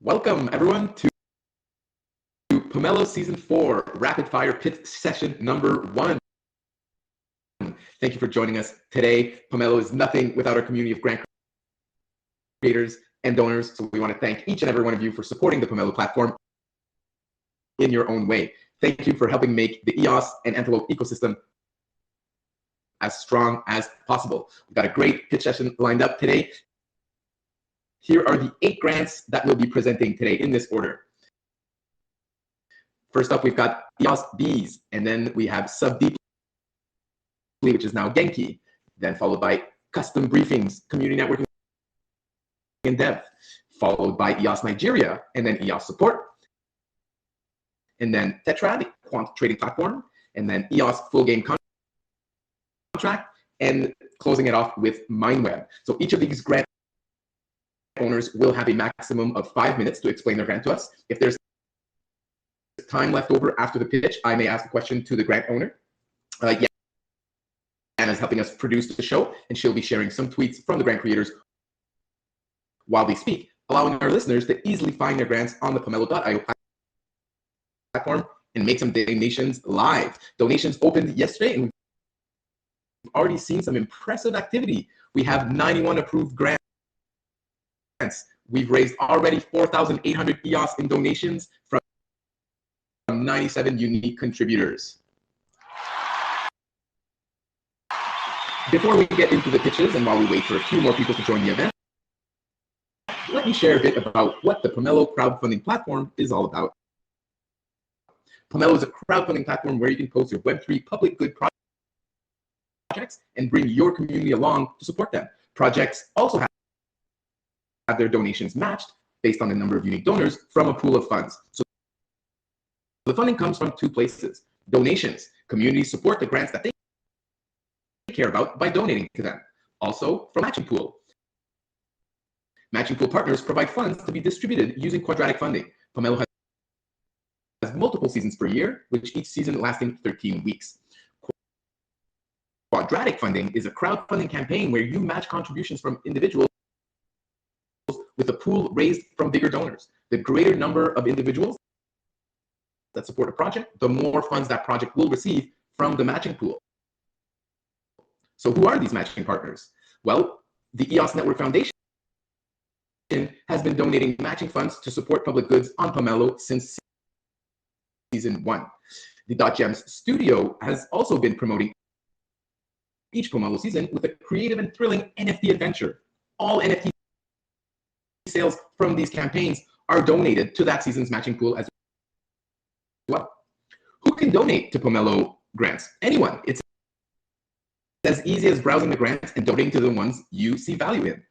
Welcome everyone to Pomelo Season 4 Rapid Fire Pitch Session number 1. Thank you for joining us today. Pomelo is nothing without our community of grant creators and donors, so we want to thank each and every one of you for supporting the Pomelo platform in your own way. Thank you for helping make the EOS and Antelope ecosystem as strong as possible. We've got a great pitch session lined up today. Here are the 8 grants that we'll be presenting today in this order. First up, we've got EOSBees, and then we have Subdeeply, which is now Genki, then followed by Custom Briefings, Community Networking and Dev, followed by EOS Nigeria, and then EOS Support, and then Tetrad, Quant trading platform, and then EOS full game contract, and closing it off with Mindweb. So each of these grant owners will have a maximum of 5 minutes to explain their grant to us. If there's time left over after the pitch, I may ask a question to the grant owner. Yana is helping us produce the show, and she'll be sharing some tweets from the grant creators while they speak, allowing our listeners to easily find their grants on the Pomelo.io platform and make some donations live. Donations opened yesterday, and we've already seen some impressive activity. We have 91 approved grants. We've raised already 4,800 EOS in donations from 97 unique contributors. Before we get into the pitches and while we wait for a few more people to join the event, let me share a bit about what the Pomelo crowdfunding platform is all about. Pomelo is a crowdfunding platform where you can post your Web3 public good projects and bring your community along to support them. Projects also have their donations matched based on the number of unique donors from a pool of funds. So the funding comes from 2 places. Donations. Communities support the grants that they care about by donating to them. Also from matching pool. Matching pool partners provide funds to be distributed using quadratic funding. Pomelo has multiple seasons per year, with each season lasting 13 weeks. Quadratic funding is a crowdfunding campaign where you match contributions from individuals with a pool raised from bigger donors. The greater number of individuals that support a project, the more funds that project will receive from the matching pool. So who are these matching partners? Well, the EOS Network Foundation has been donating matching funds to support public goods on Pomelo since season 1. The .gems studio has also been promoting each Pomelo season with a creative and thrilling NFT adventure. All NFT sales from these campaigns are donated to that season's matching pool as well. Who can donate to Pomelo grants? Anyone. It's as easy as browsing the grants and donating to the ones you see value in.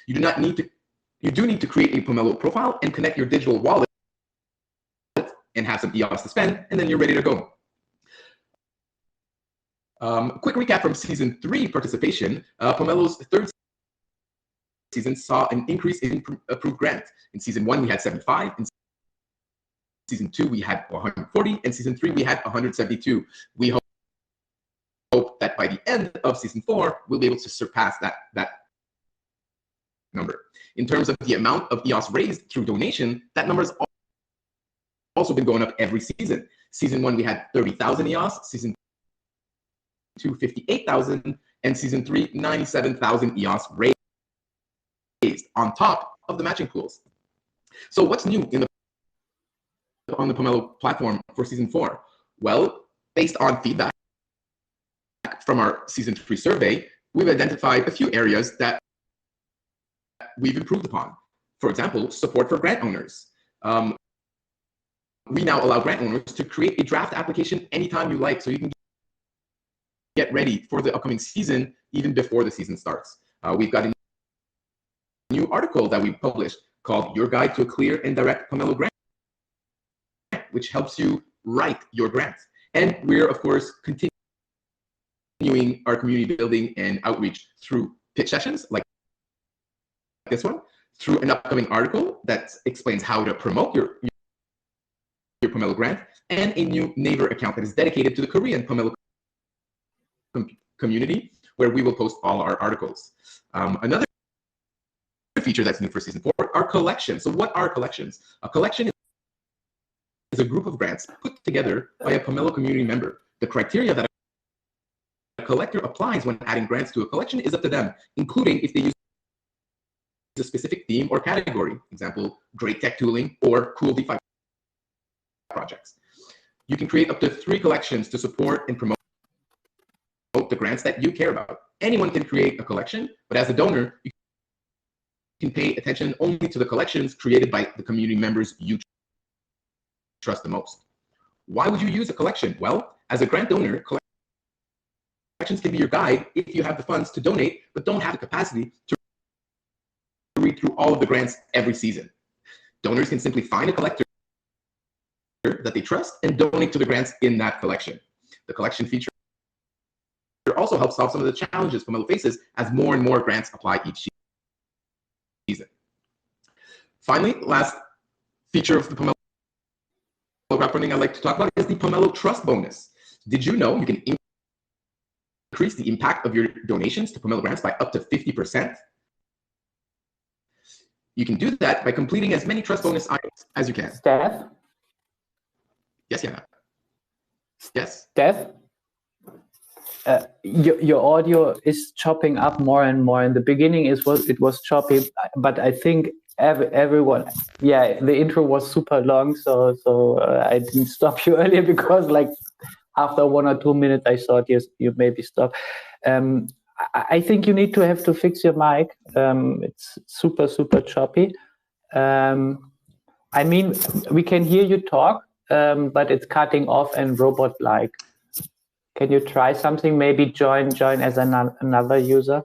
You do need to create a Pomelo profile and connect your digital wallet and have some EOS to spend, and then you're ready to go. Quick recap from season 3 participation. Pomelo's 3rd season saw an increase in approved grants. In season 1, we had 75. In season 2, we had 140. In season 3, we had 172. We hope that by the end of season 4, we'll be able to surpass that number. In terms of the amount of EOS raised through donation, that number has also been going up every season. Season 1, we had 30,000 EOS. Season 2, 58,000. And season 3, 97,000 EOS raised on top of the matching pools. So what's new on the Pomelo platform for season 4? Well, based on feedback from our season 3 survey, we've identified a few areas that we've improved upon. For example, support for grant owners. We now allow grant owners to create a draft application anytime you like, so you can get ready for the upcoming season even before the season starts. We've got a new article that we published called Your Guide to a Clear and Direct Pomelo Grant, which helps you write your grant. And we're, of course, continuing our community building and outreach through pitch sessions like this one, through an upcoming article that explains how to promote your Pomelo grant, and a new Naver account that is dedicated to the Korean Pomelo community, where we will post all our articles. Another feature that's new for season 4 are collections. So what are collections? A collection is a group of grants put together by a Pomelo community member. The criteria that a collector applies when adding grants to a collection is up to them, including if they use a specific theme or category. Example, great tech tooling or cool DeFi projects. You can create up to 3 collections to support and promote the grants that you care about. Anyone can create a collection, but as a donor, you can pay attention only to the collections created by the community members you trust the most. Why would you use a collection? Well, as a grant donor, collections can be your guide if you have the funds to donate, but don't have the capacity to read through all of the grants every season. Donors can simply find a collector that they trust and donate to the grants in that collection. The collection feature also helps solve some of the challenges Pomelo faces as more and more grants apply each season. Finally, last feature of the Pomelo crowdfunding I'd like to talk about is the Pomelo Trust Bonus. Did you know you can increase the impact of your donations to Pomelo grants by up to 50%? You can do that by completing as many trust bonus items as you can. Steph? Yes, yeah. Yes? Steph? Your audio is chopping up more and more. In the beginning, it was choppy, but I think everyone, yeah, the intro was super long, so I didn't stop you earlier because like after 1 or 2 minutes, I thought you maybe stop. I think you need to fix your mic. It's super choppy. I mean, we can hear you talk, but it's cutting off and robot-like. Can you try something? Maybe join as another user.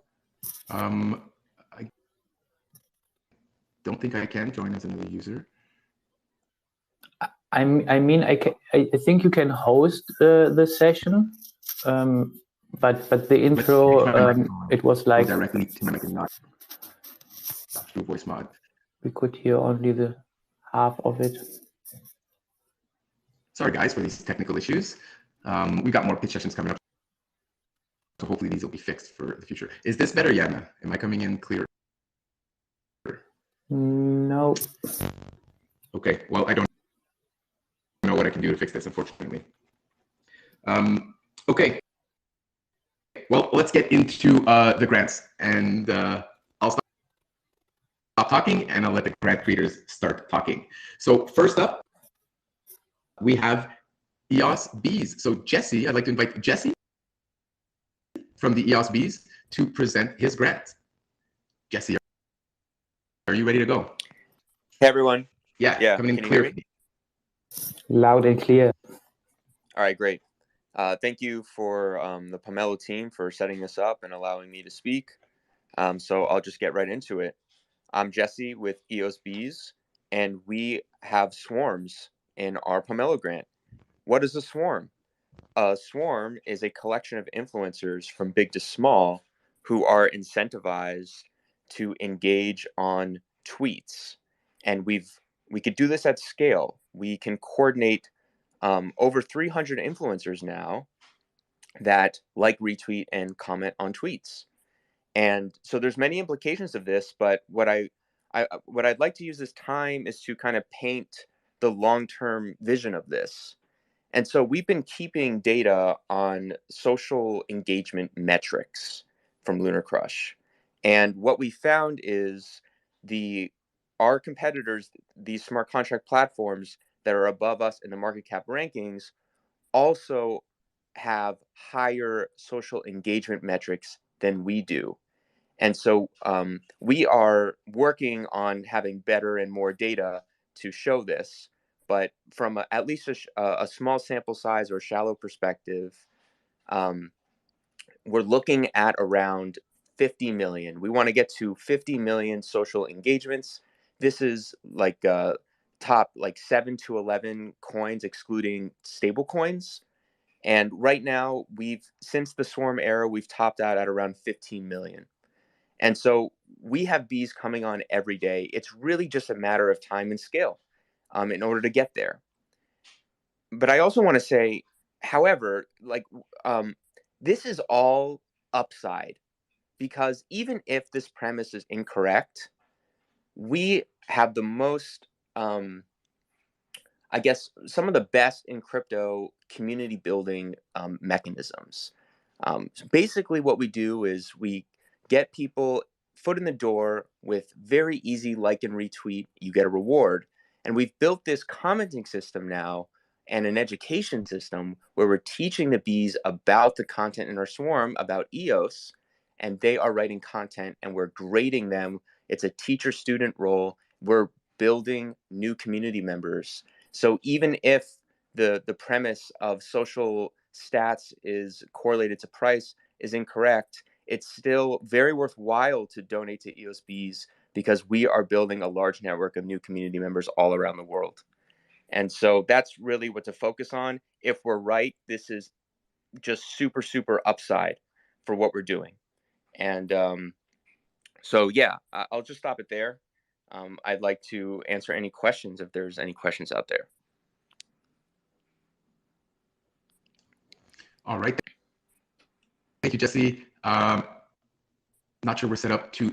I don't think I can join as another user. I mean, I think you can host the session, but the intro it was like directly to my mic and not through voice mod. We could hear only the half of it. Sorry guys for these technical issues. We got more pitch sessions coming up, so hopefully these will be fixed for the future. Is this better, Yana? Am I coming in clear? No. Okay, well, I don't know what I can do to fix this, unfortunately. Okay, well, let's get into the grants, and I'll stop talking and I'll let the grant creators start talking. So first up, we have EOSBees. So Jesse, I'd like to invite Jesse from the EOSBees to present his grant. Jesse, are you ready to go? Hey everyone. Yeah, coming in clear. Loud and clear. All right, great. Thank you for the Pomelo team for setting this up and allowing me to speak. So I'll just get right into it. I'm Jesse with EOSBees, and we have swarms in our Pomelo grant. What is a swarm? A swarm is a collection of influencers from big to small who are incentivized to engage on tweets. And we could do this at scale. We can coordinate over 300 influencers now that like, retweet, and comment on tweets. And so there's many implications of this, but what I'd like to use this time is to kind of paint the long-term vision of this. And so we've been keeping data on social engagement metrics from Lunar Crush. And what we found is our competitors, these smart contract platforms that are above us in the market cap rankings, also have higher social engagement metrics than we do. And so we are working on having better and more data to show this. But from at least a small sample size or shallow perspective, we're looking at around 50 million. We want to get to 50 million social engagements. This is like top like 7 to 11 coins, excluding stable coins. And right now, since the swarm era, we've topped out at around 15 million. And so we have bees coming on every day. It's really just a matter of time and scale in order to get there. But I also want to say, however, like this is all upside, because even if this premise is incorrect, we have the most, I guess, some of the best in crypto community building mechanisms. So basically what we do is we get people foot in the door with very easy like and retweet, you get a reward. And we've built this commenting system now and an education system where we're teaching the bees about the content in our swarm, about EOS, and they are writing content and we're grading them. It's a teacher-student role. We're building new community members. So even if the premise of social stats is correlated to price is incorrect, it's still very worthwhile to donate to EOSBees because we are building a large network of new community members all around the world. And so that's really what to focus on. If we're right, this is just super, super upside for what we're doing. And so, yeah, I'll just stop it there. I'd like to answer any questions if there's any questions out there. All right. Thank you, Jesse. Not sure we're set up to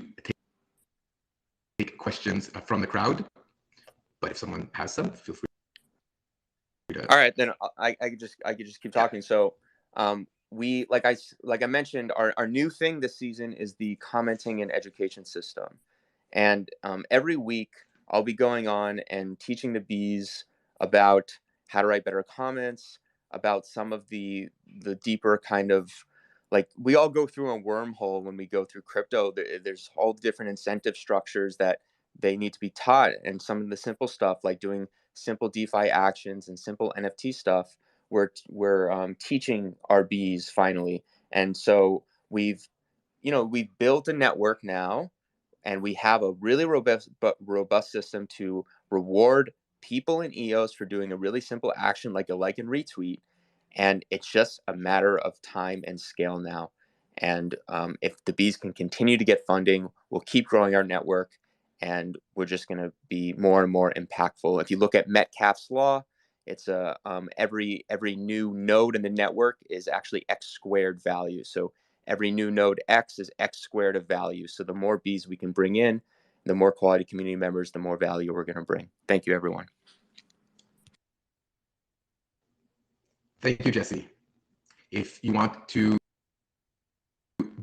take questions from the crowd, but if someone has some, feel free to. All right, then I could just keep talking. So we, like I mentioned, our new thing this season is the commenting and education system. And every week I'll be going on and teaching the bees about how to write better comments, about some of the deeper kind of, like, we all go through a wormhole when we go through crypto. There's all different incentive structures that they need to be taught. And some of the simple stuff like doing simple DeFi actions and simple NFT stuff, we're teaching our bees finally. And so we've built a network now, and we have a really robust system to reward people in EOS for doing a really simple action like a like and retweet. And it's just a matter of time and scale now. And if the bees can continue to get funding, we'll keep growing our network, and we're just going to be more and more impactful. If you look at Metcalfe's law, it's every new node in the network is actually X squared value. So every new node X is X squared of value. So the more bees we can bring in, the more quality community members, the more value we're going to bring. Thank you, everyone. Thank you, Jesse. If you want to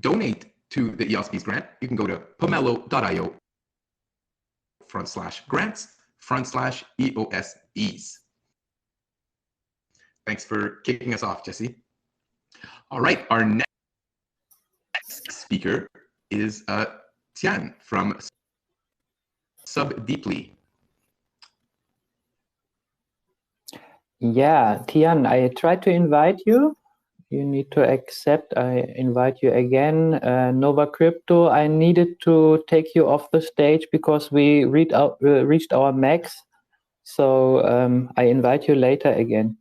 donate to the EOSBees grant, you can go to pomelo.io/grants/EOSBees. Thanks for kicking us off, Jesse. All right, our next speaker is Thian from Subdeeply. Yeah, Thian, I tried to invite you. You need to accept. I invite you again. Nova Crypto, I needed to take you off the stage because we reached our max. So I invite you later again.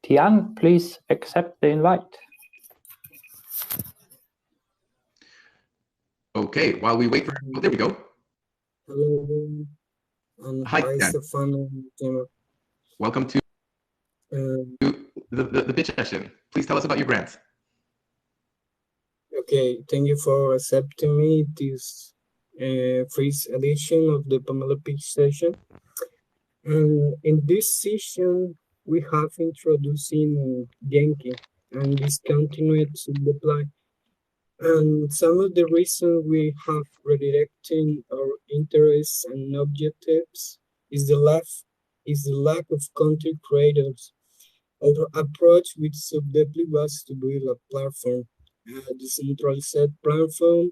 Thian, please accept the invite. Okay, while we wait for, oh, there we go. Hello, and Hi, hi, Dan. Stefano. Welcome to the pitch session. Please tell us about your grant. Okay, thank you for accepting me this first edition of the Pomelo pitch session. And in this session, we have introducing Genki and discontinued Subdeeply. And some of the reasons we have redirecting our interests and objectives is the lack of content creators. Our approach with Subdeeply was to build a platform, a decentralized platform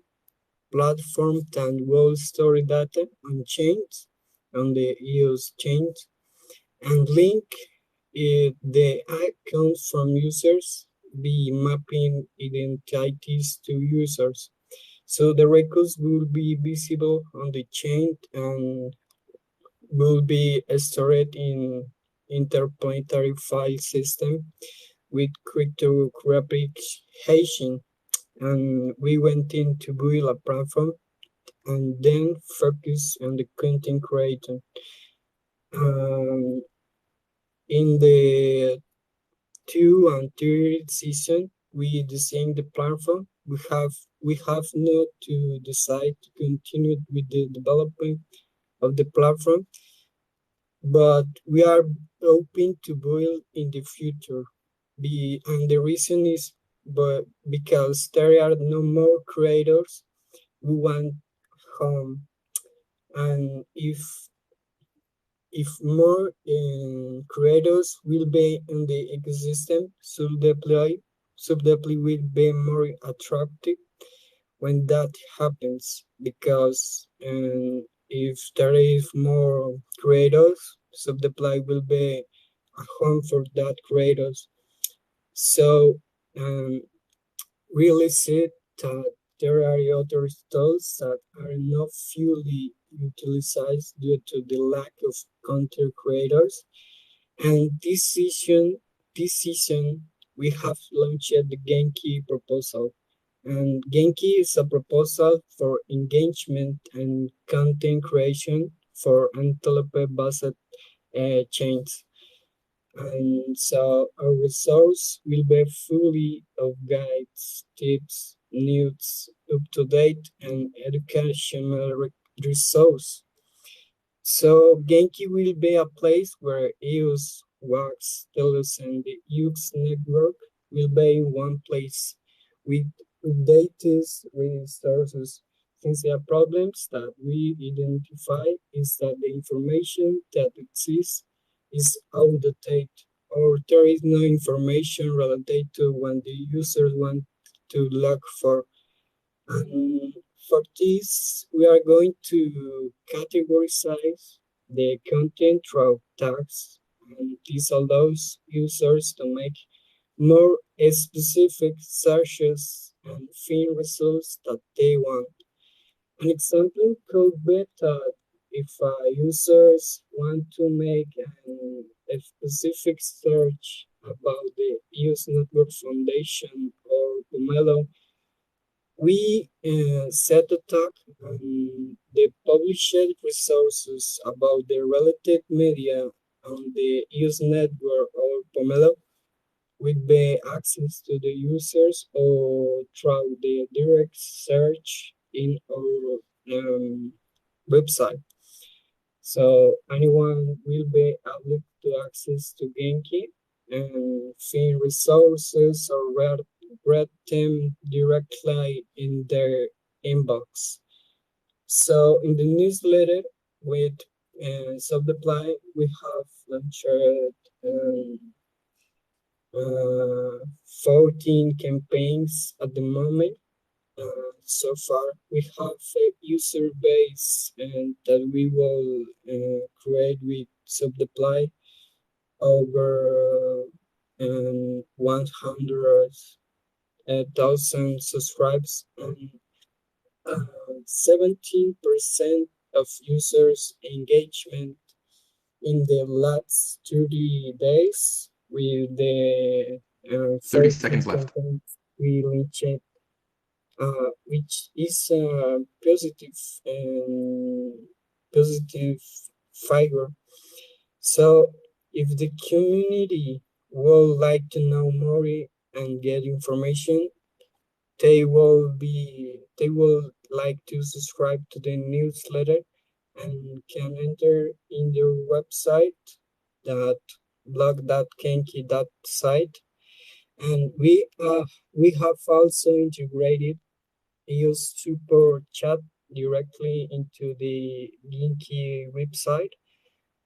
that will store data on chains, on the EOS chain, and link the accounts from users, be mapping identities to users. So the records will be visible on the chain and will be stored in interplanetary file system with cryptographic hashing. And we went in to build a platform and then focus on the content creator. In the 2 and 3 season, we designed the platform. We have not to decide to continue with the development of the platform, but we are open to build in the future. And the reason is because there are no more creators who want home, and if more creators will be in the ecosystem, Subdeeply will be more attractive when that happens, because if there is more creators, Subdeeply will be a home for that creators. So really see that there are other tools that are not fully utilized due to the lack of content creators. And this season we have launched the Genki proposal. And Genki is a proposal for engagement and content creation for antelope-based chains. And so our resource will be fully of guides, tips, news, up-to-date, and educational resource. So Genki will be a place where EOS, WAX, TELUS, and the EOS network will be in one place with updated resources. Since there are problems that we identify is that the information that exists is outdated, or there is no information related to what the users want to look for. And for this, we are going to categorize the content through tags, and this allows users to make more specific searches and find results that they want. An example could be that if users want to make a specific search about the EOS Network Foundation or Pomelo, we set a tag on the published resources about the related media on the EOS network or Pomelo with the access to the users or through the direct search in our website. So anyone will be able to access to Genki and find resources or read them directly in their inbox. So in the newsletter with Subdeeply, we have launched 14 campaigns at the moment. So far, we have a user base that we will create with Subdeeply over 100,000 subscribers, and 17% of users engagement in the last 30 days with the 30 seconds left. We launched, which is a positive figure. So if the community would like to know more and get information, they will like to subscribe to the newsletter and can enter in their website, that blog.genki.site. And we have also integrated EOS Support chat directly into the Genki website,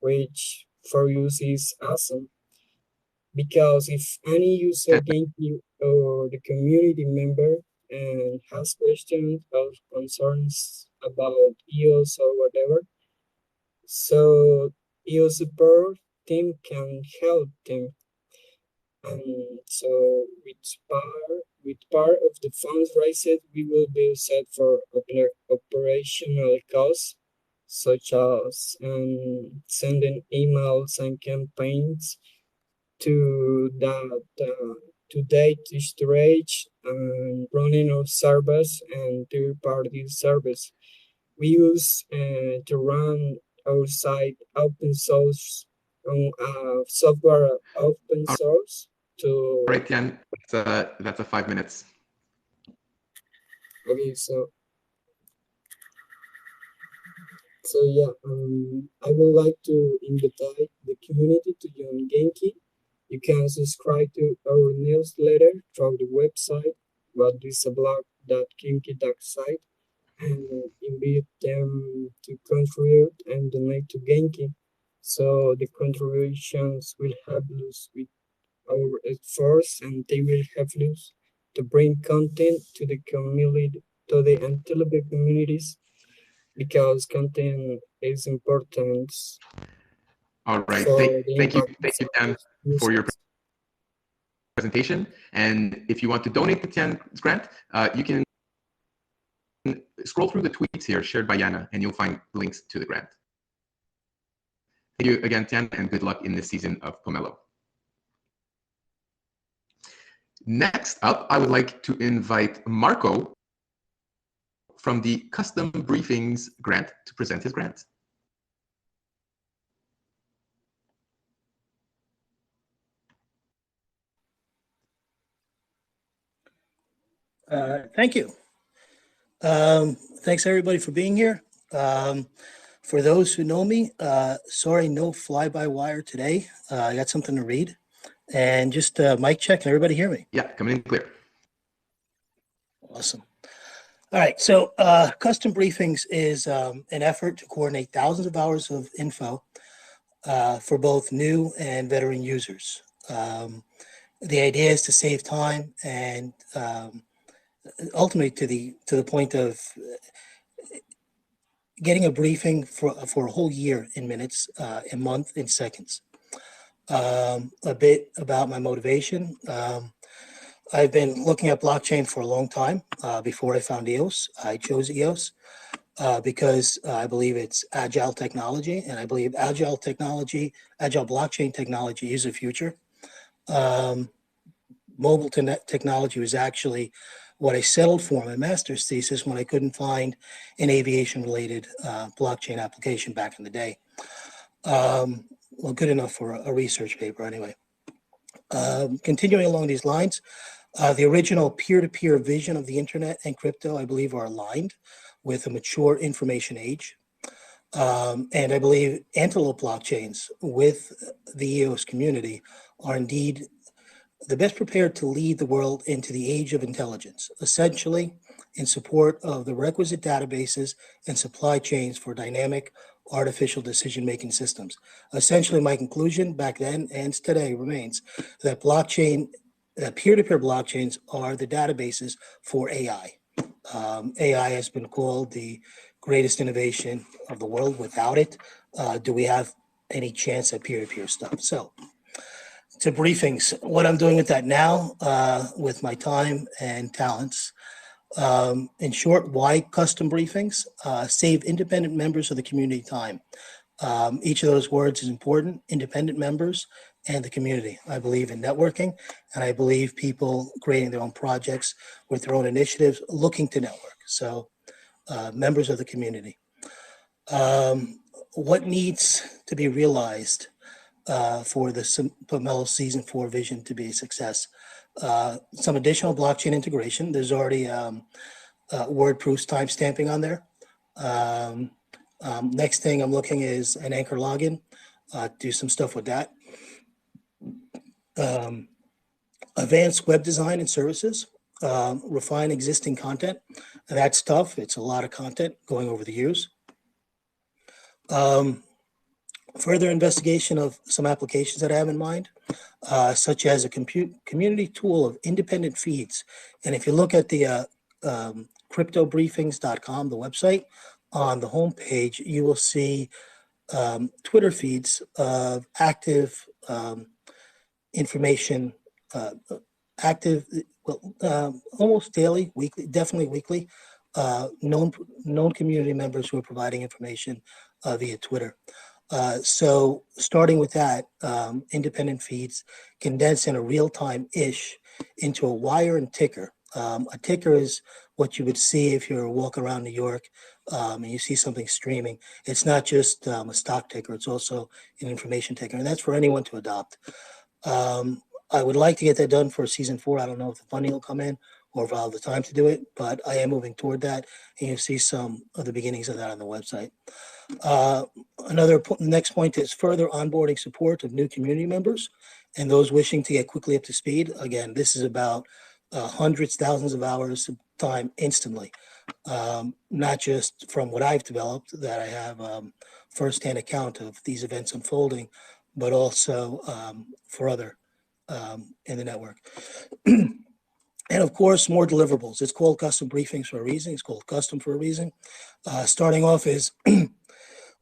which for us is awesome. Because if any user Genki or the community member and has questions or concerns about EOS or whatever, so EOS support team can help them. And so with part of the funds raised, we will be set for operational costs, such as sending emails and campaigns to data storage and running our service and third-party service. We use to run our site open source software open source to. Right, Thian, that's a 5 minutes. Okay, so So yeah, I would like to invite the community to join Genki. You can subscribe to our newsletter through the website, whatisablog.genki.site, and invite them to contribute and donate to Genki. So the contributions will help us with our efforts, and they will help us to bring content to the community, to the Antelope communities, because content is important All right. for the Thank you, impact Dan, for your presentation. And if you want to donate the Thian's grant, you can scroll through the tweets here shared by Yana, and you'll find links to the grant. Thank you again, Thian, and good luck in this season of Pomelo. Next up, I would like to invite Marco from the Custom Briefings grant to present his grant. Thank you. Thanks everybody for being here. For those who know me, sorry, no fly-by-wire today. I got something to read. And just mic check. Can everybody hear me? Yeah, coming in clear. Awesome. All right, so Custom Briefings is an effort to coordinate thousands of hours of info for both new and veteran users. The idea is to save time and ultimately to the point of getting a briefing for a whole year in minutes, a month in seconds. A bit about my motivation. I've been looking at blockchain for a long time. Before I found EOS, I chose EOS because I believe it's agile technology, and I believe agile blockchain technology is the future. Mobile technology was actually what I settled for my master's thesis when I couldn't find an aviation-related blockchain application back in the day. Well, good enough for a research paper anyway. Continuing along these lines, the original peer-to-peer vision of the internet and crypto, I believe, are aligned with a mature information age. And I believe Antelope blockchains with the EOS community are indeed the best prepared to lead the world into the age of intelligence, essentially in support of the requisite databases and supply chains for dynamic artificial decision-making systems. Essentially, my conclusion back then and today remains that peer-to-peer blockchains are the databases for AI. AI has been called the greatest innovation of the world. Without it, do we have any chance at peer-to-peer stuff? So, to briefings, what I'm doing with that now, with my time and talents. In short, why custom briefings? Save independent members of the community time. Each of those words is important, independent members and the community. I believe in networking, and I believe people creating their own projects with their own initiatives, looking to network. So members of the community. What needs to be realized for the Pomelo Season 4 vision to be a success? Some additional blockchain integration. There's already WordProof timestamping on there. Next thing I'm looking is an Anchor login, do some stuff with that. Advanced web design and services, refine existing content. That's tough. It's a lot of content going over the years. Further investigation of some applications that I have in mind, such as a community tool of independent feeds. And if you look at the cryptobriefings.com, the website, on the homepage, you will see Twitter feeds of active information, almost daily, weekly, definitely weekly, known community members who are providing information via Twitter. So starting with that, independent feeds condense in a real-time-ish into a wire and ticker. A ticker is what you would see if you're walking around New York and you see something streaming. It's not just a stock ticker, it's also an information ticker, and that's for anyone to adopt. I would like to get that done for Season 4. I don't know if the funding will come in or if I'll have the time to do it, but I am moving toward that. And you'll see some of the beginnings of that on the website. Next point is further onboarding support of new community members and those wishing to get quickly up to speed. Again, this is about hundreds, thousands of hours of time instantly, not just from what I've developed that I have firsthand account of these events unfolding, but also for other in the network. And of course, more deliverables. It's called custom briefings for a reason. It's called custom for a reason. Starting off is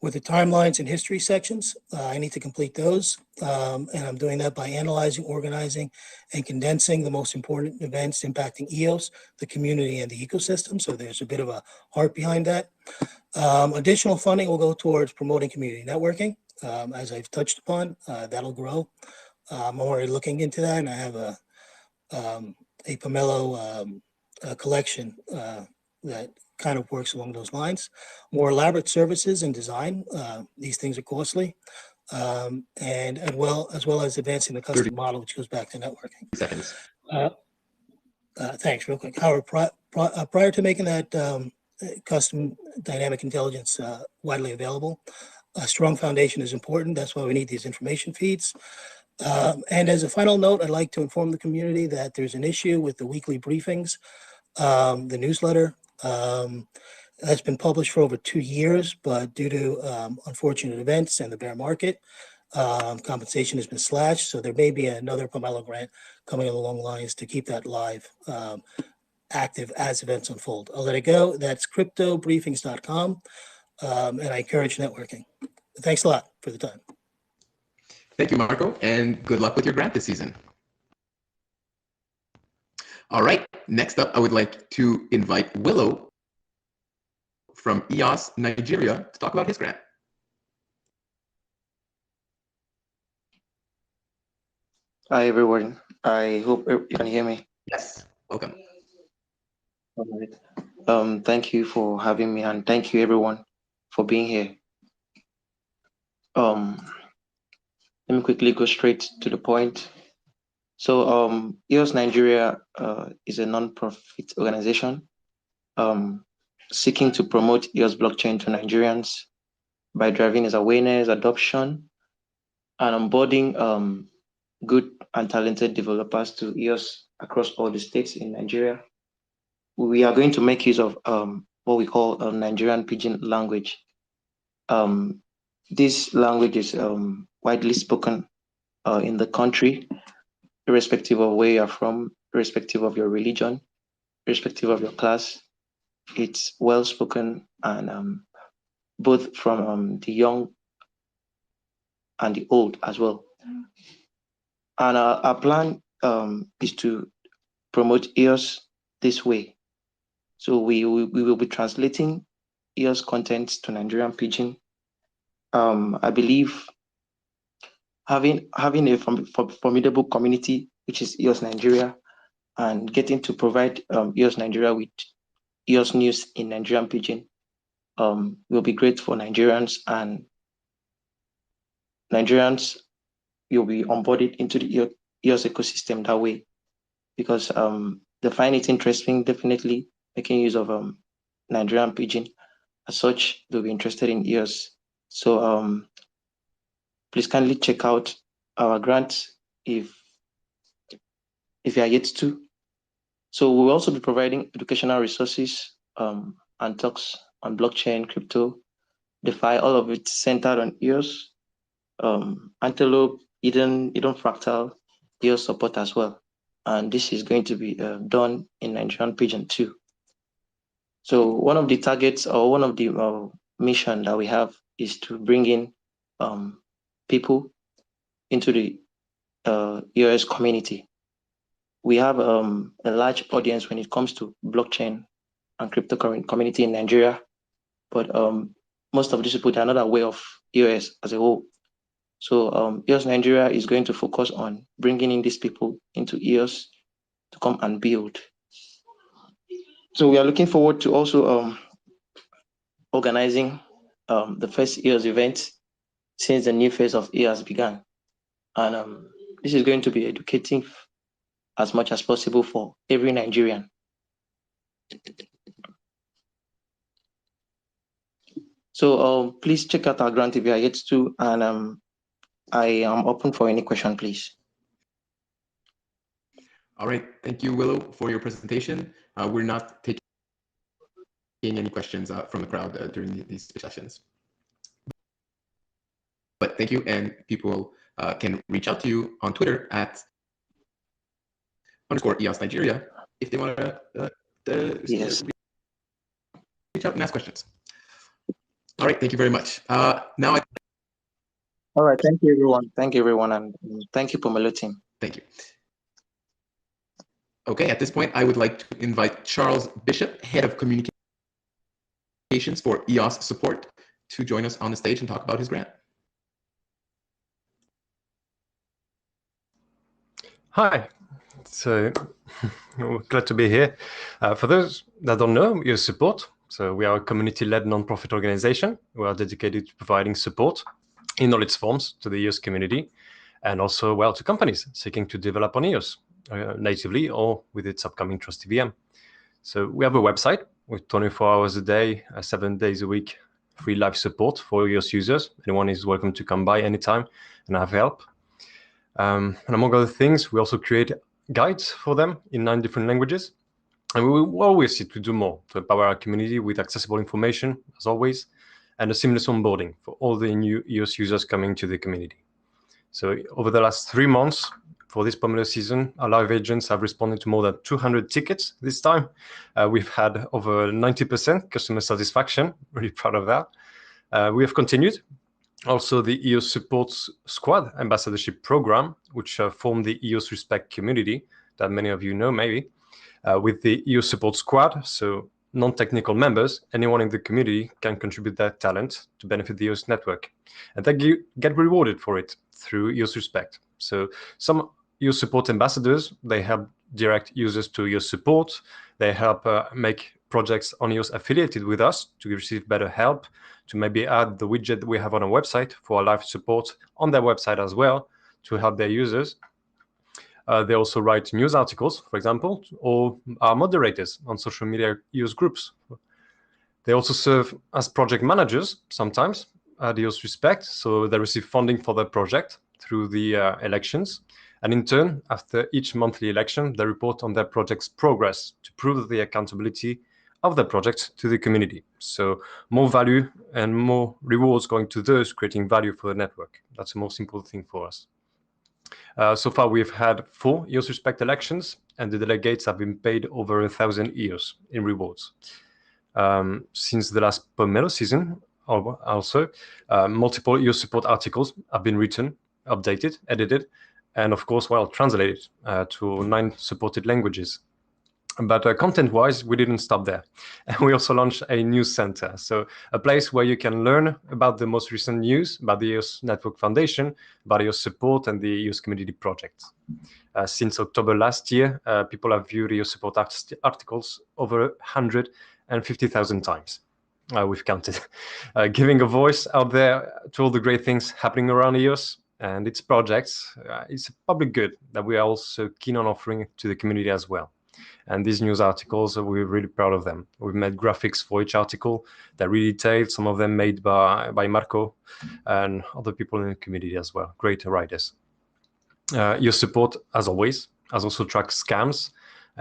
with the timelines and history sections. I need to complete those. And I'm doing that by analyzing, organizing, and condensing the most important events impacting EOS, the community, and the ecosystem. So there's a bit of a heart behind that. Additional funding will go towards promoting community networking. As I've touched upon, that'll grow. I'm already looking into that, and I have a Pomelo collection that kind of works along those lines. More elaborate services and design. These things are costly. And as well as advancing the custom model, which goes back to networking. Seconds. Thanks, real quick. Howard, prior to making that custom dynamic intelligence widely available, a strong foundation is important. That's why we need these information feeds. And as a final note, I'd like to inform the community that there's an issue with the weekly briefings, the newsletter. That's been published for over 2 years, but due to unfortunate events and the bear market, compensation has been slashed. So there may be another Pomelo grant coming along the lines to keep that live, active as events unfold. I'll let it go. That's cryptobriefings.com. And I encourage networking. Thanks a lot for the time. Thank you, Marco, and good luck with your grant this season. All right, next up, I would like to invite Willo from EOS Nigeria to talk about his grant. Hi, everyone. I hope you can hear me. Yes, welcome. All right. Thank you for having me, and thank you, everyone, for being here. Let me quickly go straight to the point. So EOS Nigeria is a non-profit organization seeking to promote EOS blockchain to Nigerians by driving its awareness, adoption, and onboarding good and talented developers to EOS across all the states in Nigeria. We are going to make use of what we call a Nigerian Pidgin language. This language is widely spoken in the country, irrespective of where you're from, irrespective of your religion, irrespective of your class. It's well spoken, and both from the young and the old as well. And our plan is to promote EOS this way. So we will be translating EOS content to Nigerian Pidgin. I believe having a formidable community, which is EOS Nigeria, and getting to provide EOS Nigeria with EOS news in Nigerian Pidgin will be great for Nigerians, and Nigerians will be onboarded into the EOS ecosystem that way, because they find it interesting, definitely making use of Nigerian Pidgin. As such, they'll be interested in EOS. So please kindly check out our grant if you are yet to. So we'll also be providing educational resources and talks on blockchain, crypto, DeFi, all of it centered on EOS, Antelope, Eden Fractal, EOS support as well. And this is going to be done in Nigerian Pidgin too. So one of the targets, or one of the mission that we have, is to bring in people into the EOS community. We have a large audience when it comes to blockchain and crypto community in Nigeria, but most of these people are not aware of EOS as a whole. So EOS Nigeria is going to focus on bringing in these people into EOS to come and build. So we are looking forward to also organizing the first EOS event since the new phase of EOS began. And this is going to be educative as much as possible for every Nigerian, So please check out our grant if you are yet to, and I am open for any question, please. All right, thank you, Willo, for your presentation. We're not taking any questions from the crowd during these sessions. But thank you, and people can reach out to you on Twitter at _EOS Nigeria if they want to Yes. reach out and ask questions. All right, thank you very much. Now All right, thank you, everyone. Thank you, everyone, and thank you, Pomelo team. Thank you. Okay, at this point, I would like to invite Charles Bishop, Head of Communications for EOS Support, to join us on the stage and talk about his grant. Hi, so glad to be here. For those that don't know, EOS Support, so we are a community-led non-profit organization. We are dedicated to providing support in all its forms to the EOS community, and also, well, to companies seeking to develop on EOS natively or with its upcoming Trusty VM. So we have a website with 24 hours a day, 7 days a week, free live support for EOS users. Anyone is welcome to come by anytime and have help. And among other things, we also create guides for them in 9 different languages. And we will always seek to do more to empower our community with accessible information, as always, and a seamless onboarding for all the new EOS users coming to the community. So over the last 3 months, for this Pomelo season, our live agents have responded to more than 200 tickets this time. We've had over 90% customer satisfaction. Really proud of that. We have continued. Also, the EOS Support Squad Ambassadorship Program, which formed the EOS Respect community that many of you know maybe, with the EOS Support Squad, so non-technical members, anyone in the community can contribute their talent to benefit the EOS network. And they get rewarded for it through EOS Respect. So some EOS Support ambassadors, they help direct users to EOS Support. They help make projects on EOS affiliated with us to receive better help, to maybe add the widget we have on our website for our live support on their website as well to help their users. They also write news articles, for example, or are moderators on social media EOS groups. They also serve as project managers sometimes at EOS Respect, so they receive funding for their project through the elections. And in turn, after each monthly election, they report on their project's progress to prove the accountability of their project to the community. So more value and more rewards going to those creating value for the network. That's the most important thing for us. So far, we've had 4 EOS Respect elections, and the delegates have been paid over 1,000 EOS in rewards. Since the last Pomelo season, also, multiple EOS Support articles have been written, updated, edited, and of course, well, translated to 9 supported languages. But content-wise, we didn't stop there. And we also launched a news center, so a place where you can learn about the most recent news about the EOS Network Foundation, about EOS Support and the EOS Community Project. Since October last year, people have viewed EOS Support articles over 150,000 times. We've counted, giving a voice out there to all the great things happening around EOS and its projects. It's a public good that we are also keen on offering to the community as well. And these news articles, we're really proud of them. We've made graphics for each article that really detailed, some of them made by Marco and other people in the community as well. Great writers. EOS Support, as always, has also tracked scams.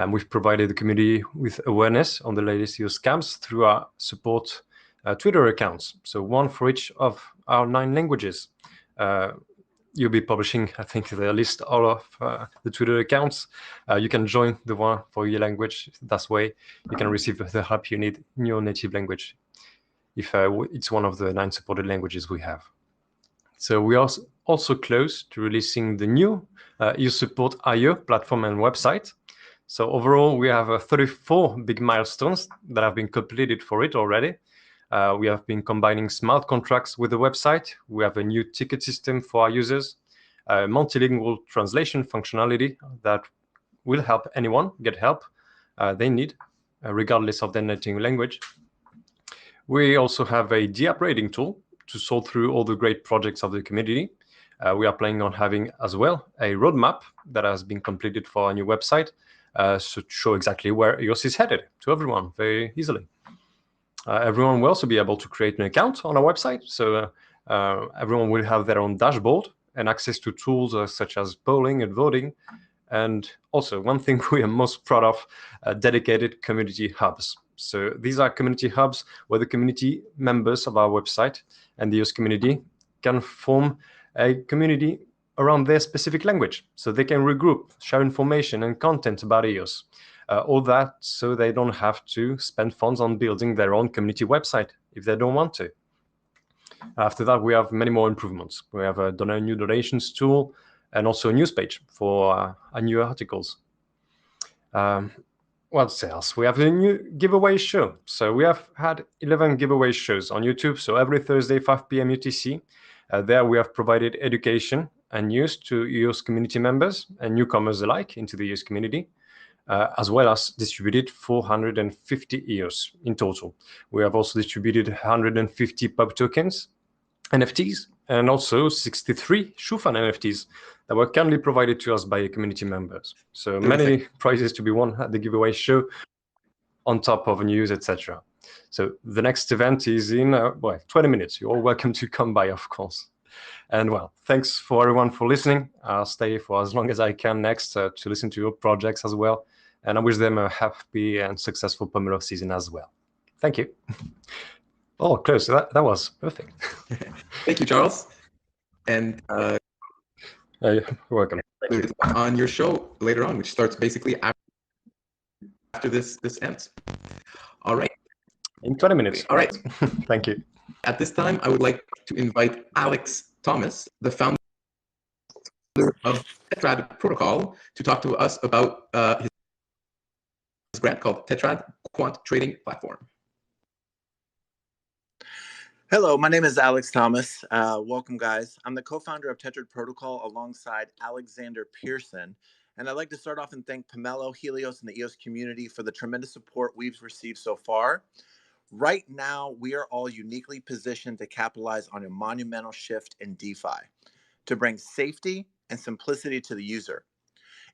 We've provided the community with awareness on the latest EOS scams through our support Twitter accounts. So 1 for each of our 9 languages. You'll be publishing, I think, the list all of the Twitter accounts. You can join the one for your language. That way, you can receive the help you need in your native language, if it's one of the 9 supported languages we have. So we are also close to releasing the new EOS Support IO platform and website. So overall, we have 34 big milestones that have been completed for it already. We have been combining smart contracts with the website. We have a new ticket system for our users, multilingual translation functionality that will help anyone get help they need, regardless of their native language. We also have a DApp rating tool to sort through all the great projects of the community. We are planning on having as well a roadmap that has been completed for our new website, so to show exactly where EOS is headed to everyone very easily. Everyone will also be able to create an account on our website, so everyone will have their own dashboard and access to tools such as polling and voting. And also, one thing we are most proud of, dedicated community hubs. So these are community hubs where the community members of our website and the EOS community can form a community around their specific language. So they can regroup, share information and content about EOS. All that so they don't have to spend funds on building their own community website if they don't want to. After that, we have many more improvements. We have a new donations tool and also a news page for our new articles. What else? We have a new giveaway show. So we have had 11 giveaway shows on YouTube. So every Thursday, 5 p.m. UTC. There we have provided education and news to EOS community members and newcomers alike into the EOS community, as well as distributed 450 EOS in total. We have also distributed 150 pub tokens, NFTs, and also 63 Shufan NFTs that were kindly provided to us by community members. So many prizes to be won at the giveaway show, on top of news, etc. So the next event is in 20 minutes. You're all welcome to come by, of course. And well, thanks for everyone for listening. I'll stay for as long as I can next to listen to your projects as well. And I wish them a happy and successful Pomelo season as well. Thank you. Oh, close. That was perfect. Thank you, Charles. And you're welcome. On your show later on, which starts basically after this ends. All right. In 20 minutes. All right. Thank you. At this time, I would like to invite Alex Thomas, the founder of Tetrad Protocol, to talk to us about his grant called Tetrad Quant Trading Platform. Hello, my name is Alex Thomas. Welcome, guys. I'm the co-founder of Tetrad Protocol alongside Alexander Pearson. And I'd like to start off and thank Pomelo, Helios, and the EOS community for the tremendous support we've received so far. Right now, we are all uniquely positioned to capitalize on a monumental shift in DeFi to bring safety and simplicity to the user.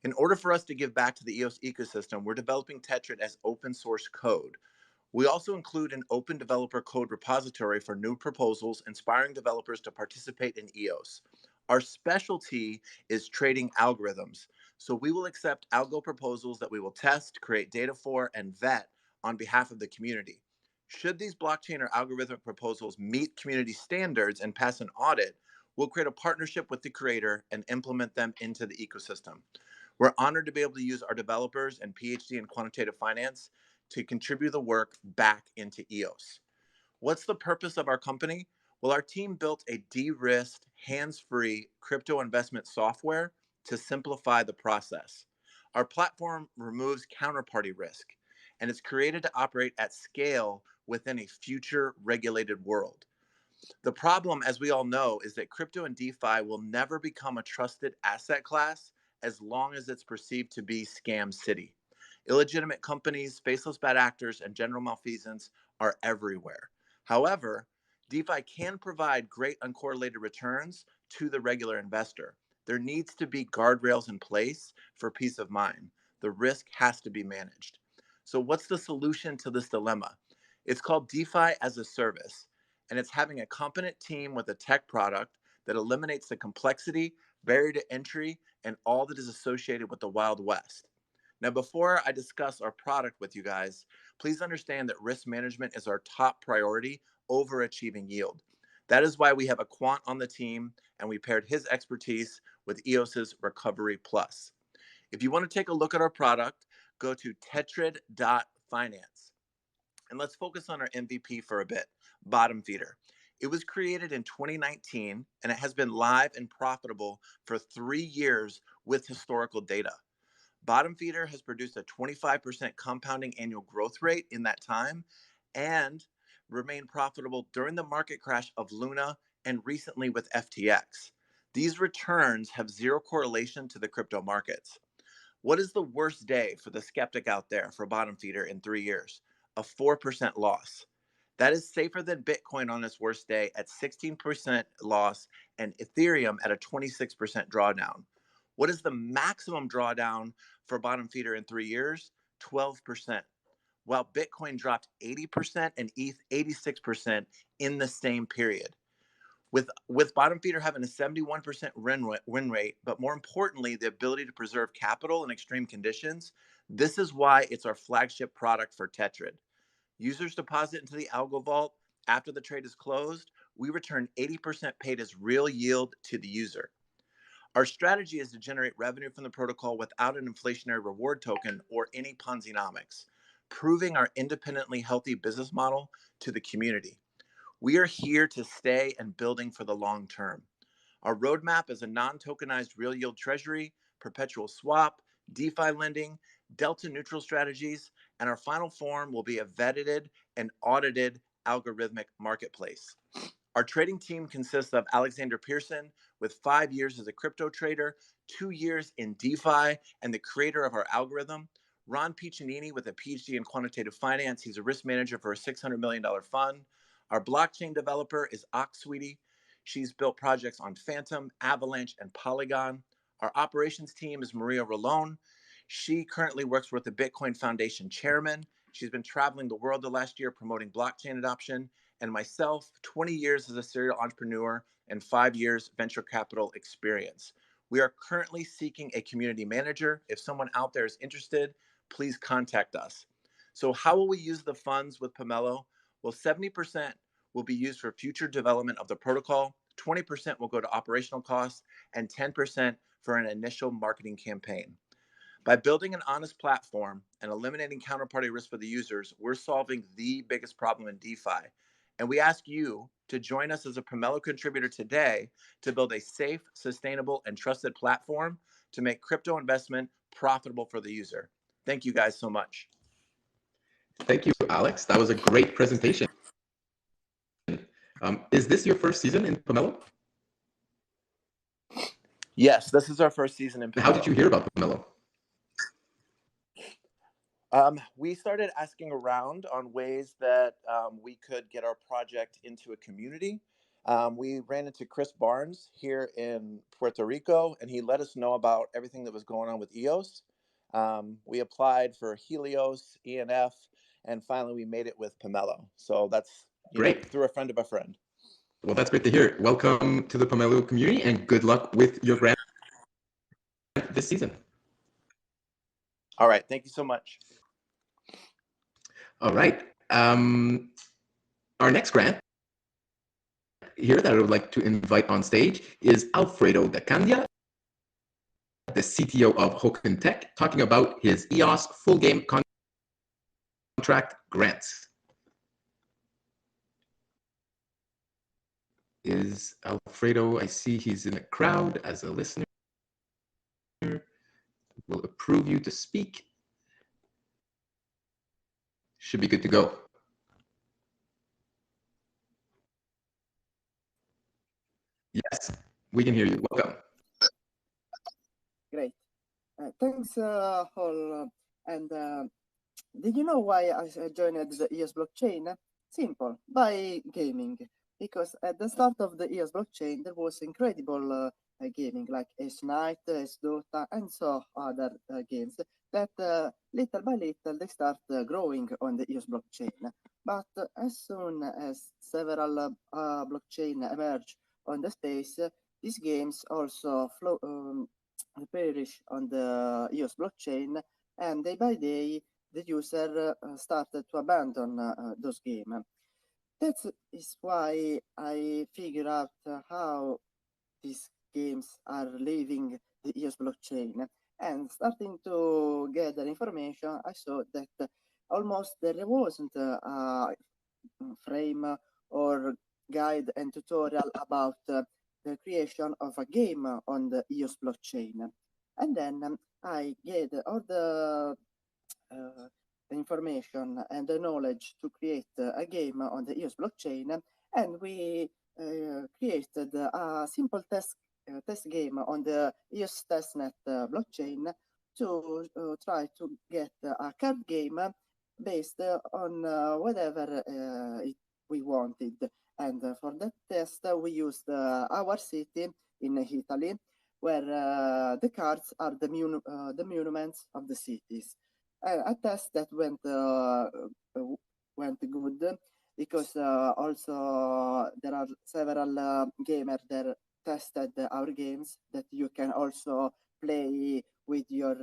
In order for us to give back to the EOS ecosystem, we're developing Tetrad as open source code. We also include an open developer code repository for new proposals, inspiring developers to participate in EOS. Our specialty is trading algorithms. So we will accept algo proposals that we will test, create data for, and vet on behalf of the community. Should these blockchain or algorithmic proposals meet community standards and pass an audit, we'll create a partnership with the creator and implement them into the ecosystem. We're honored to be able to use our developers and PhD in quantitative finance to contribute the work back into EOS. What's the purpose of our company? Well, our team built a de-risked, hands-free crypto investment software to simplify the process. Our platform removes counterparty risk, and it's created to operate at scale within a future regulated world. The problem, as we all know, is that crypto and DeFi will never become a trusted asset class as long as it's perceived to be scam city. Illegitimate companies, faceless bad actors, and general malfeasance are everywhere. However, DeFi can provide great uncorrelated returns to the regular investor. There needs to be guardrails in place for peace of mind. The risk has to be managed. So what's the solution to this dilemma? It's called DeFi as a service, and it's having a competent team with a tech product that eliminates the complexity, barrier to entry, and all that is associated with the Wild West. Now, before I discuss our product with you guys, please understand that risk management is our top priority over achieving yield. That is why we have a quant on the team, and we paired his expertise with EOS's Recovery Plus. If you want to take a look at our product, go to tetrad.finance. And let's focus on our MVP for a bit, Bottom Feeder. It was created in 2019, and it has been live and profitable for 3 years with historical data. Bottom Feeder has produced a 25% compounding annual growth rate in that time and remained profitable during the market crash of Luna and recently with FTX. These returns have zero correlation to the crypto markets. What is the worst day for the skeptic out there for Bottom Feeder in 3 years? A 4% loss. That is safer than Bitcoin on its worst day at 16% loss and Ethereum at a 26% drawdown. What is the maximum drawdown for bottom feeder in 3 years? 12%. While Bitcoin dropped 80% and ETH 86% in the same period. With bottom feeder having a 71% win rate, but more importantly, the ability to preserve capital in extreme conditions, this is why it's our flagship product for Tetrad. Users deposit into the Algo Vault. After the trade is closed, we return 80% paid as real yield to the user. Our strategy is to generate revenue from the protocol without an inflationary reward token or any Ponzi-nomics, proving our independently healthy business model to the community. We are here to stay and building for the long term. Our roadmap is a non-tokenized real yield treasury, perpetual swap, DeFi lending, delta neutral strategies, and our final form will be a vetted and audited algorithmic marketplace. Our trading team consists of Alexander Pearson with 5 years as a crypto trader, 2 years in DeFi, and the creator of our algorithm. Ron Piccinini with a PhD in quantitative finance. He's a risk manager for a $600 million fund. Our blockchain developer is Oxsweetie. She's built projects on Phantom, Avalanche, and Polygon. Our operations team is Maria Rolone. She currently works with the Bitcoin Foundation chairman. She's been traveling the world the last year promoting blockchain adoption. And myself, 20 years as a serial entrepreneur and 5 years venture capital experience. We are currently seeking a community manager. If someone out there is interested, please contact us. So how will we use the funds with Pomelo? Well, 70% will be used for future development of the protocol, 20% will go to operational costs, and 10% for an initial marketing campaign. By building an honest platform and eliminating counterparty risk for the users, we're solving the biggest problem in DeFi. And we ask you to join us as a Pomelo contributor today to build a safe, sustainable, and trusted platform to make crypto investment profitable for the user. Thank you guys so much. Thank you, Alex. That was a great presentation. Is this your first season in Pomelo? Yes, this is our first season in Pomelo. How did you hear about Pomelo? We started asking around on ways that we could get our project into a community. We ran into Chris Barnes here in Puerto Rico, and he let us know about everything that was going on with EOS. We applied for Helios, ENF, and finally we made it with Pomelo. So that's great. Through a friend of a friend. Well, that's great to hear. Welcome to the Pomelo community, and good luck with your grant this season. All right. Thank you so much. All right. Our next grant here that I would like to invite on stage is Alfredo de Candia, the CTO of Hoken Tech, talking about his EOS full game contract grants. Is Alfredo, I see he's in the crowd as a listener. We'll approve you to speak. Should be good to go. Yes, we can hear you. Welcome. Great. Thanks, all. And did you know why I joined the EOS blockchain? Simple, by gaming. Because at the start of the EOS blockchain, there was incredible gaming like EOS Night, EOS Dota, and so other games that little by little they start growing on the EOS blockchain. But as soon as several blockchain emerge on the space, these games also perish on the EOS blockchain, and day by day the user started to abandon those games. That is why I figured out how these games are leaving the EOS blockchain. And starting to gather information, I saw that almost there wasn't a frame or guide and tutorial about the creation of a game on the EOS blockchain. And then I gathered all the information and the knowledge to create a game on the EOS blockchain, and we created a simple test game on the EOS testnet blockchain to try to get a card game based on whatever we wanted. And for that test, we used our city in Italy, where the cards are the monuments of the cities. A test that went good, because also there are several gamers that tested our games that you can also play with your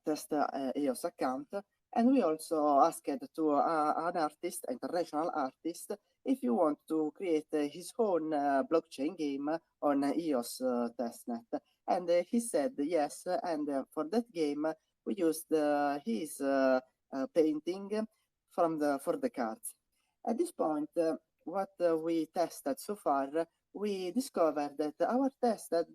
test EOS account. And we also asked to an artist, international artist, if you want to create his own blockchain game on EOS testnet. And he said yes, and for that game we used his painting for the cards. At this point, what we tested so far, we discovered that our tested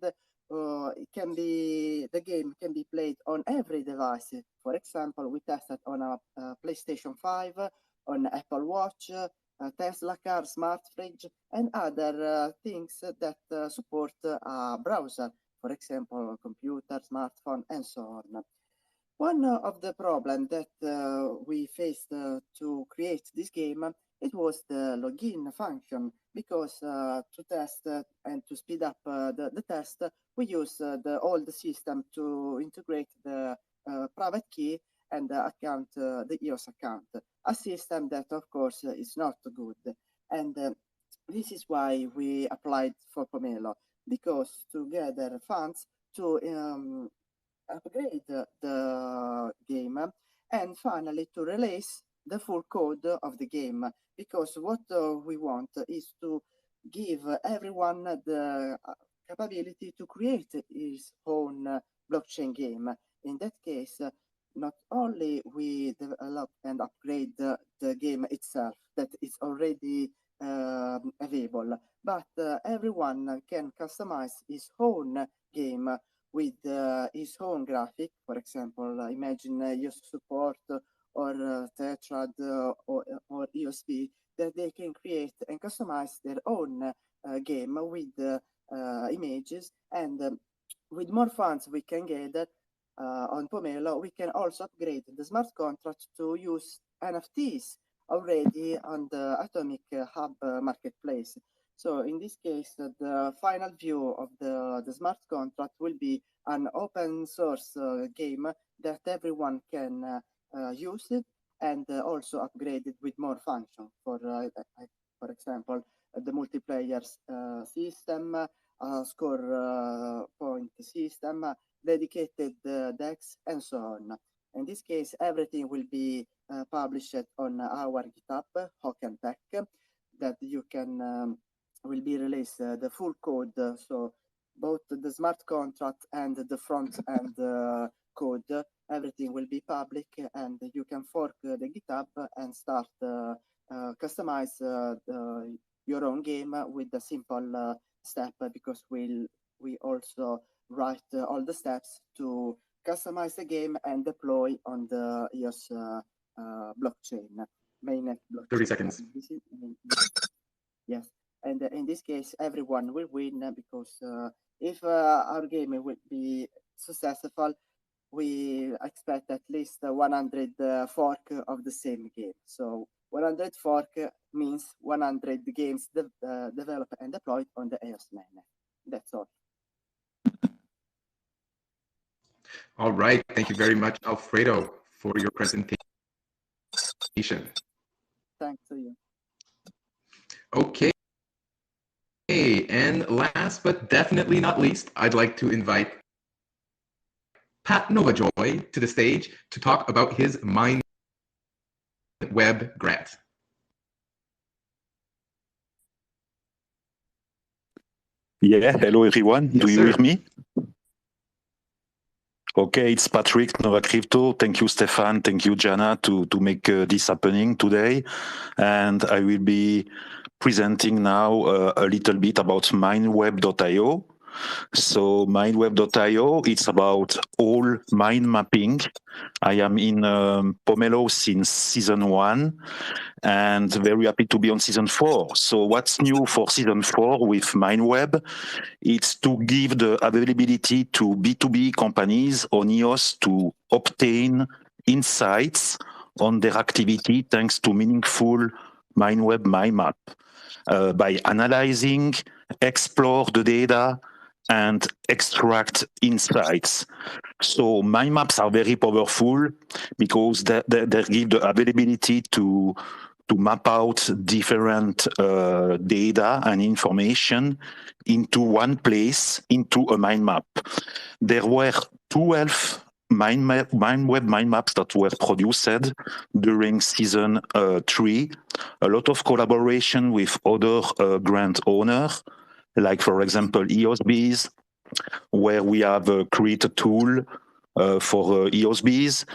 the game can be played on every device. For example, we tested on a PlayStation 5, on Apple Watch, Tesla car, smart fridge, and other things that support a browser. For example, computer, smartphone, and so on. One of the problems that we faced to create this game, it was the login function, because to test and to speed up the test, we use the old system to integrate the private key and the EOS account, a system that of course is not good. And this is why we applied for Pomelo, because to gather funds to upgrade the game, and finally to release the full code of the game, because what we want is to give everyone the capability to create his own blockchain game. In that case, not only we develop and upgrade the game itself that is already available, but everyone can customize his own game with his own graphic. For example, imagine EOS Support or Tetrad or EOSBees, that they can create and customize their own game with images. And with more funds we can gather on Pomelo, we can also upgrade the smart contract to use NFTs already on the Atomic Hub marketplace. So in this case, the final view of the smart contract will be an open source game that everyone can use it, and also upgrade it with more function. For example, the multiplayer system, score point system, dedicated decks, and so on. In this case, everything will be published on our GitHub, Hoken Tech, that you can will be released the full code. So both the smart contract and the front end code, everything will be public, and you can fork the GitHub and start customize your own game with a simple step, because we also write all the steps to customize the game and deploy on the EOS blockchain, mainnet blockchain. 30 seconds. Yes, and in this case, everyone will win, because if our game will be successful, we expect at least 100 fork of the same game. So 100 fork means 100 games developed and deployed on the EOS mainnet. That's all. All right. Thank you very much, Alfredo, for your presentation. Thanks to you. Okay. And last but definitely not least, I'd like to invite Pat Novajoy to the stage to talk about his Mindweb grant. Yeah, hello everyone. Yes, Do you sir. hear me? Okay, it's Patrick, Nova Crypto. Thank you, Stefan. Thank you, Jana, to make this happening today. And I will be presenting now a little bit about Mindweb.io. So Mindweb.io, it's about all mind mapping. I am in Pomelo since season 1 and very happy to be on season 4. So what's new for season 4 with Mindweb? It's to give the availability to B2B companies on EOS to obtain insights on their activity thanks to meaningful Mindweb mind map. By analyzing, explore the data, and extract insights. So mind maps are very powerful because they give the availability to map out different data and information into one place, into a mind map. There were 12 Mindweb mind maps that were produced during season 3. A lot of collaboration with other grant owners, like, for example, EOSBees, where we have created a tool for EOSBees.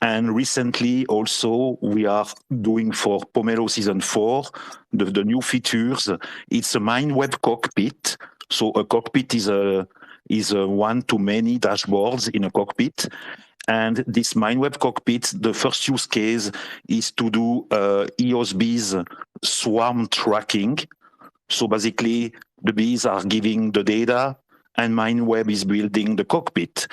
And recently also we are doing for Pomelo Season 4, the new features. It's a Mindweb cockpit. So a cockpit is a one-to-many dashboards in a cockpit. And this Mindweb cockpit, the first use case is to do EOSBees swarm tracking. So basically, the bees are giving the data, and Mindweb is building the cockpit.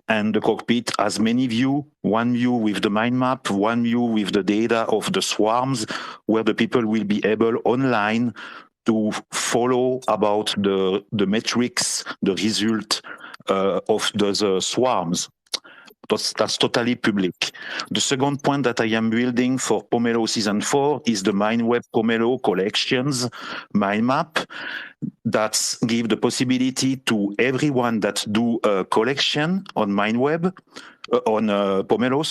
And the cockpit has many views, one view with the mind map, one view with the data of the swarms, where the people will be able online to follow about the metrics, the result of those swarms. That's totally public. The second point that I am building for Pomelo Season 4 is the Mindweb Pomelo Collections mind map that give the possibility to everyone that do a collection on Mindweb, on Pomelo,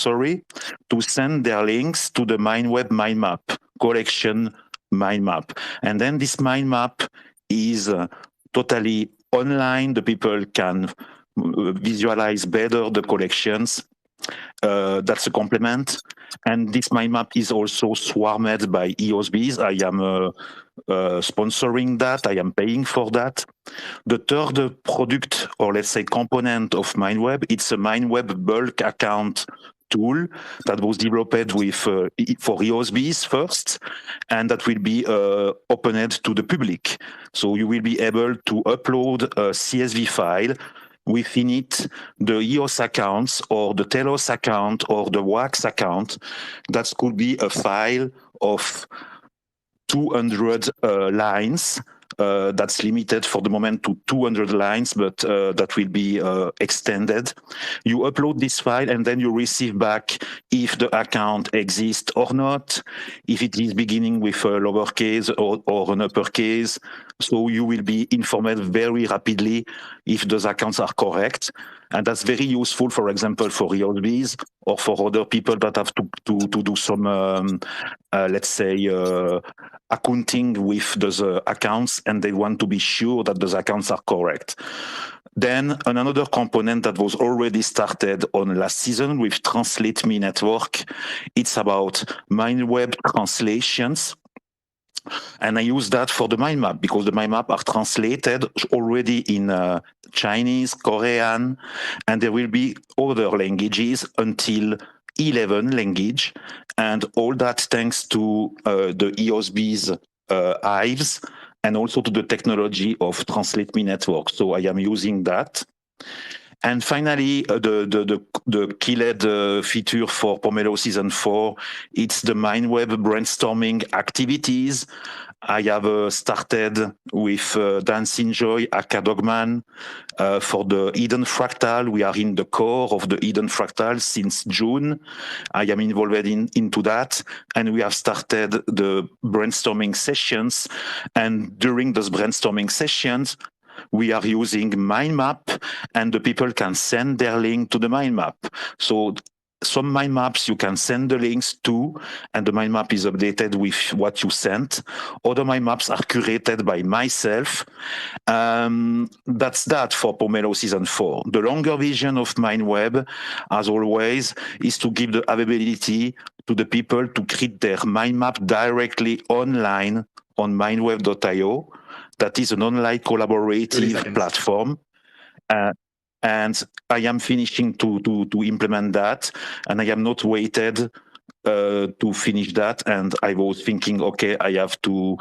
to send their links to the Mindweb mind map, collection mind map. And then this mind map is totally online. The people can visualize better the collections. That's a complement. And this mind map is also swarmed by EOSBees. I am sponsoring that. I am paying for that. The third product, or let's say component of Mindweb, it's a Mindweb bulk account tool that was developed with for EOSBees first, and that will be opened to the public. So you will be able to upload a CSV file. Within it, the EOS accounts or the Telos account or the WAX account, that could be a file of 200 lines. That's limited for the moment to 200 lines, but that will be extended. You upload this file and then you receive back if the account exists or not, if it is beginning with a lowercase or an uppercase. So you will be informed very rapidly if those accounts are correct. And that's very useful, for example, for EOSBees or for other people that have to do some, let's say, accounting with those accounts, and they want to be sure that those accounts are correct. Then another component that was already started on last season with Translate Me Network, it's about Mindweb translations. And I use that for the mind map because the mind map are translated already in Chinese, Korean, and there will be other languages until 11 language. And all that thanks to the EOSBees hives and also to the technology of Translate Me Network. So I am using that. And finally, the key-led feature for Pomelo Season 4, it's the Mindweb brainstorming activities. I have started with Dancing Joy, Aka Dogman, for the Hidden Fractal. We are in the core of the Hidden Fractal since June. I am involved into that, and we have started the brainstorming sessions. And during those brainstorming sessions, we are using mind map, and the people can send their link to the mind map. So some mind maps you can send the links to, and the mind map is updated with what you sent. Other mind maps are curated by myself. That's that for Pomelo Season 4. The longer vision of Mindweb, as always, is to give the availability to the people to create their mind map directly online on mindweb.io. That is an online collaborative platform. And I am finishing to implement that. And I am not waited to finish that. And I was thinking, okay, I have to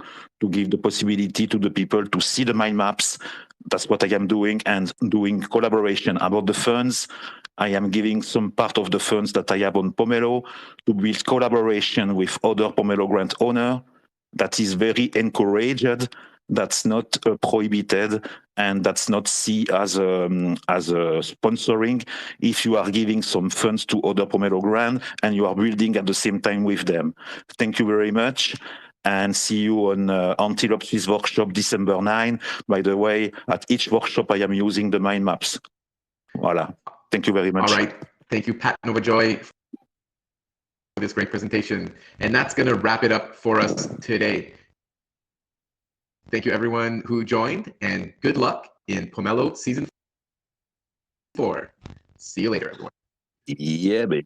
give the possibility to the people to see the mind maps. That's what I am doing, and doing collaboration about the funds. I am giving some part of the funds that I have on Pomelo to build collaboration with other Pomelo grant owner. That is very encouraged. that's not prohibited, and that's not seen as a sponsoring if you are giving some funds to other Pomelo grant and you are building at the same time with them. Thank you very much, and see you on Antelope Swiss workshop December 9. By the way, at each workshop I am using the mind maps. Voila. Thank you very much. All right. Thank you, Pat Novajoy, for this great presentation. And that's going to wrap it up for us today. Thank you, everyone who joined, and good luck in Pomelo Season 4. See you later, everyone. Yeah, baby.